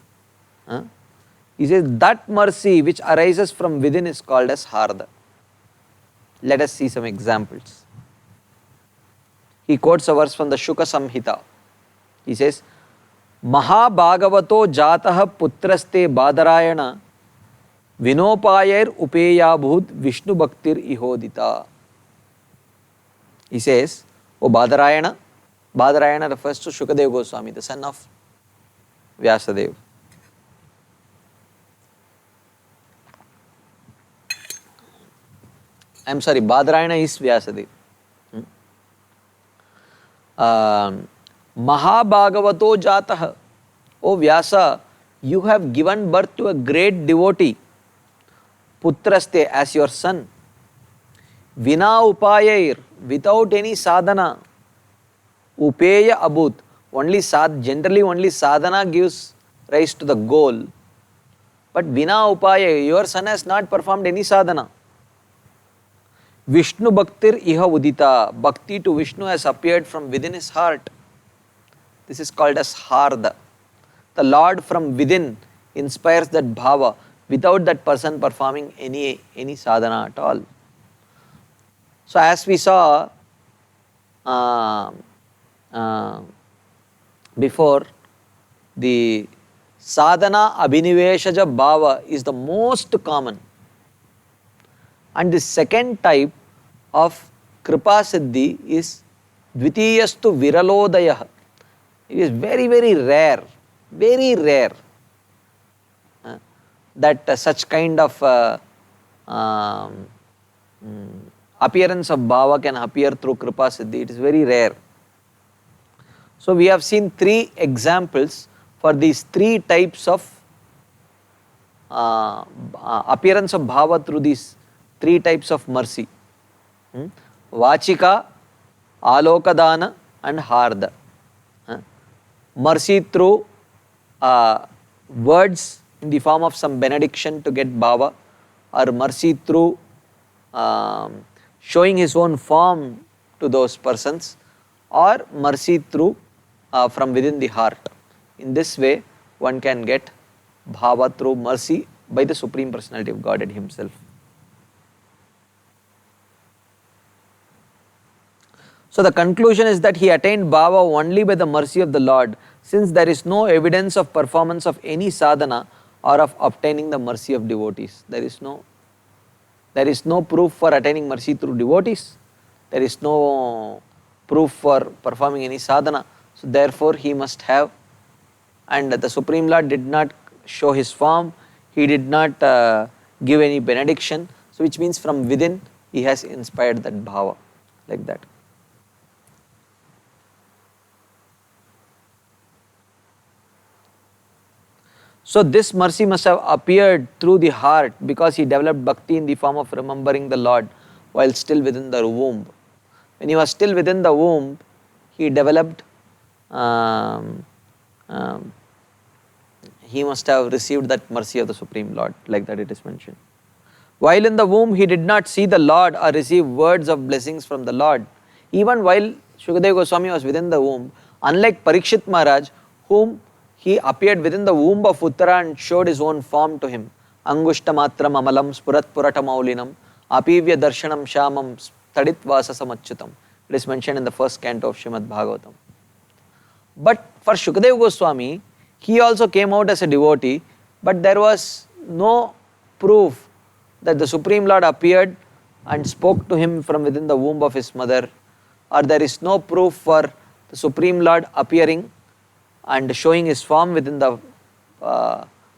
He says that mercy which arises from within is called as harda. Let us see some examples. He quotes a verse from the Shuka Samhita. He says, Mahabhagavato jataha putraste badarayana Vinopayair upeyabhut Vishnu bhaktir ihodita. He says, O Badarayana, Badarayana refers to Shukadeva Goswami, the son of Vyasadeva. I am sorry, Badarayana is Vyasadeva. Mahabhagavato jataha. O Vyasa, you have given birth to a great devotee. Putraste, as your son. Vina upayair, without any sadhana. Upeya abhut, generally only sadhana gives rise to the goal. But vina upaya, your son has not performed any sadhana. Vishnu bhaktir iha udita, bhakti to Vishnu has appeared from within his heart. This is called as harda. The Lord from within inspires that bhava without that person performing any sadhana at all. So as we saw before, the sadhana abhiniveshaja bhava is the most common. And the second type of kripa siddhi is dvitiyastu viralodaya. It is very, very rare that such kind of appearance of bhava can appear through kripa siddhi. It is very rare. So we have seen 3 examples for these 3 types of appearance of bhava through these 3 types of mercy. Vachika, Alokadana and Harda. Mercy through words in the form of some benediction to get bhava, or mercy through showing his own form to those persons, or mercy through from within the heart. In this way, one can get bhava through mercy by the Supreme Personality of Godhead himself. So the conclusion is that he attained bhava only by the mercy of the Lord, since there is no evidence of performance of any sadhana or of obtaining the mercy of devotees. There is no proof for attaining mercy through devotees. There is no proof for performing any sadhana. So therefore he must have, and the Supreme Lord did not show his form, he did not give any benediction, so which means from within he has inspired that bhava, like that. So this mercy must have appeared through the heart because he developed bhakti in the form of remembering the Lord while still within the womb. When he was still within the womb, he developed, um, um, he must have received that mercy of the Supreme Lord, like that it is mentioned. While in the womb, he did not see the Lord or receive words of blessings from the Lord. Even while Shukadeva Goswami was within the womb, unlike Parikshit Maharaj, whom he appeared within the womb of Uttara and showed his own form to him. Angushtamatram amalam spurat puratamaulinam apivya darshanam shamam stadit vasasam achyutam. It is mentioned in the first canto of Srimad Bhagavatam. But for Shukadeva Goswami, he also came out as a devotee, but there was no proof that the Supreme Lord appeared and spoke to him from within the womb of his mother, or there is no proof for the Supreme Lord appearing and showing his form within the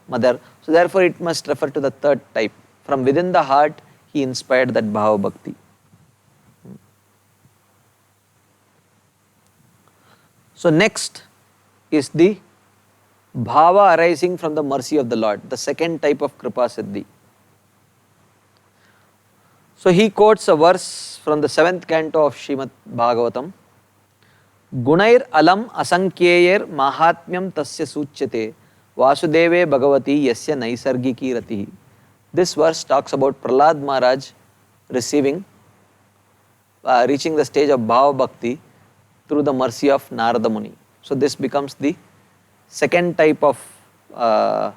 mother. So therefore it must refer to the third type. From within the heart, he inspired that Bhava Bhakti. So next is the Bhava arising from the mercy of the Lord, the second type of Kripa Siddhi. So he quotes a verse from the 7th canto of Srimad Bhagavatam. Gunair alam asankyeyer mahatmyam tasya suchyate vasudeve bhagavati yasya naisargiki ratihi. This verse talks about Prahlad Maharaj reaching the stage of Bhava Bhakti through the mercy of Narada Muni. So this becomes the second type of Bhava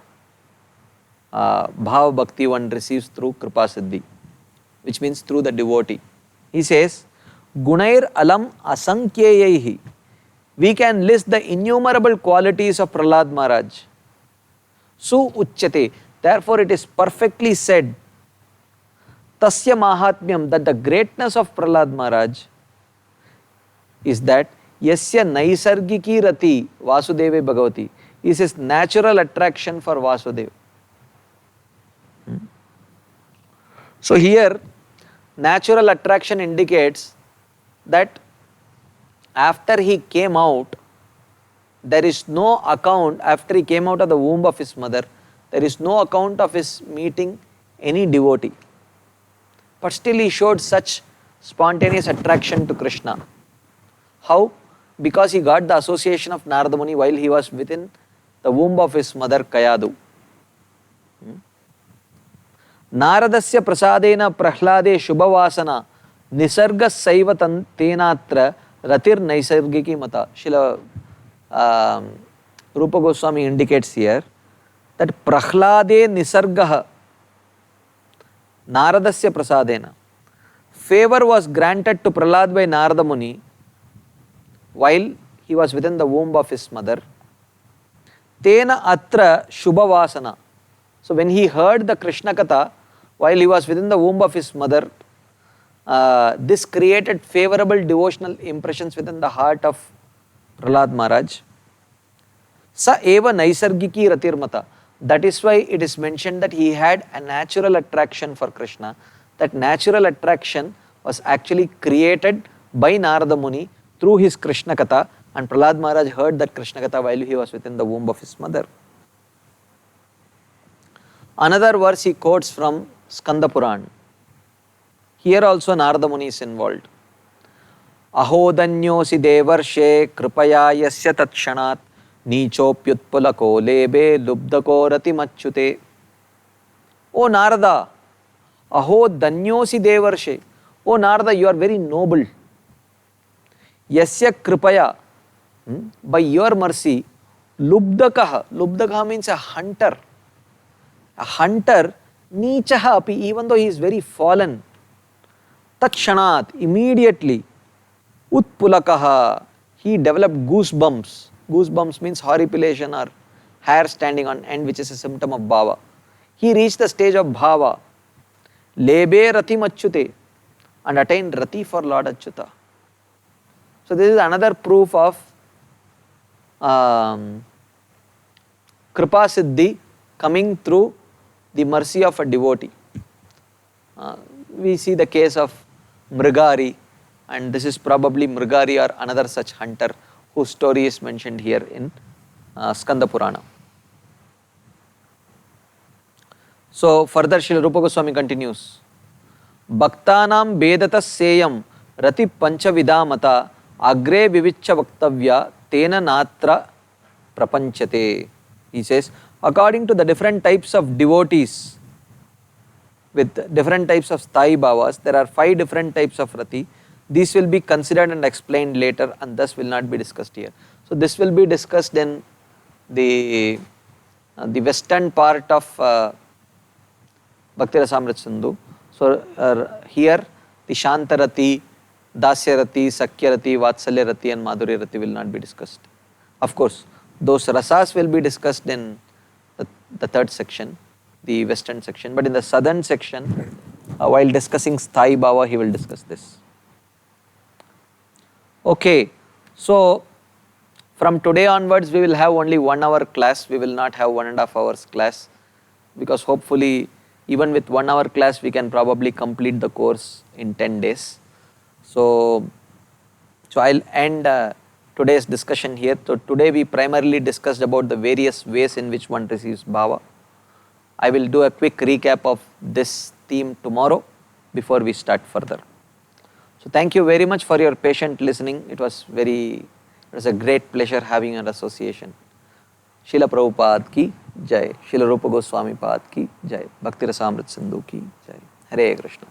Bhakti one receives through Kripa Siddhi, which means through the devotee. He says, Gunair alam asankhyayahi. We can list the innumerable qualities of Prahlad Maharaj. Su uchyate. Therefore it is perfectly said, Tasya Mahatmyam, that the greatness of Prahlad Maharaj is that Yasya Naisargiki Rati Vasudeva Bhagavati is his natural attraction for Vasudeva. So here, natural attraction indicates that after he came out, there is no account, after he came out of the womb of his mother, there is no account of his meeting any devotee. But still he showed such spontaneous attraction to Krishna. How? Because he got the association of Narada Muni while he was within the womb of his mother Kayadu. Naradasya prasadena prahlade shubhavasana nisarga saiva tenatra ratir naisargiki mata. Srila Rupa Goswami indicates here that prahlade nisargaha Naradasya prasadena. Favor was granted to Prahlad by Narada Muni while he was within the womb of his mother. Tena atra shubhavasana. So when he heard the Krishna Katha while he was within the womb of his mother, this created favorable devotional impressions within the heart of Prahlad Maharaj. Sa eva naisargiki ratirmata. That is why it is mentioned that he had a natural attraction for Krishna. That natural attraction was actually created by Narada Muni through his Krishna Katha, and Prahlad Maharaj heard that Krishna Katha while he was within the womb of his mother. Another verse he quotes from Skanda Puran. Here also Narada Muni is involved. Ahodhanyosi devarshe kripaya yasya tatshanat Nichopyutpulako lebe lubdako ratimachyute. O Narada, aho danyosi devarshe. O Narada, you are very noble. Yasya kripaya, by your mercy, lubdakaha. Lubdakaha means a hunter. A hunter, nichaha api, even though he is very fallen. Tatshanat, immediately. Utpulakaha, he developed goosebumps. Goosebumps means horripilation or hair standing on end, which is a symptom of bhava. He reached the stage of bhava. Lebe rati machyute, and attained rati for Lord Achyuta. So this is another proof of Kripa Siddhi coming through the mercy of a devotee. We see the case of Mrigari, and this is probably Mrigari or another such hunter whose story is mentioned here in Skanda Purana. So further Srila Rupa Goswami continues. Bhaktanam bedataseyam rati panchavidamata agre vivicha vaktavya tena natra prapanchate. He says, according to the different types of devotees with different types of sthai bhavas, there are 5 different types of rati. These will be considered and explained later and thus will not be discussed here. So this will be discussed in the western part of Bhakti Rasamrita Sindhu. So here the Shantarati, Dasyarati, Sakyarati, Vatsalyarati and Madhuryarati will not be discussed. Of course, those rasas will be discussed in the third section, the western section, but in the southern section, while discussing sthai bhava, he will discuss this. Okay, so from today onwards, we will have only 1 hour class. We will not have 1.5 hours class, because hopefully, even with 1 hour class, we can probably complete the course in 10 days. So I'll end today's discussion here. So today we primarily discussed about the various ways in which one receives bhava. I will do a quick recap of this theme tomorrow before we start further. So thank you very much for your patient listening. It was a great pleasure having an association. Srila Prabhupada ki jai, Srila Rupa Goswami Pad ki jai, Bhakti Rasamrita Sindhu ki jai. Hare Krishna.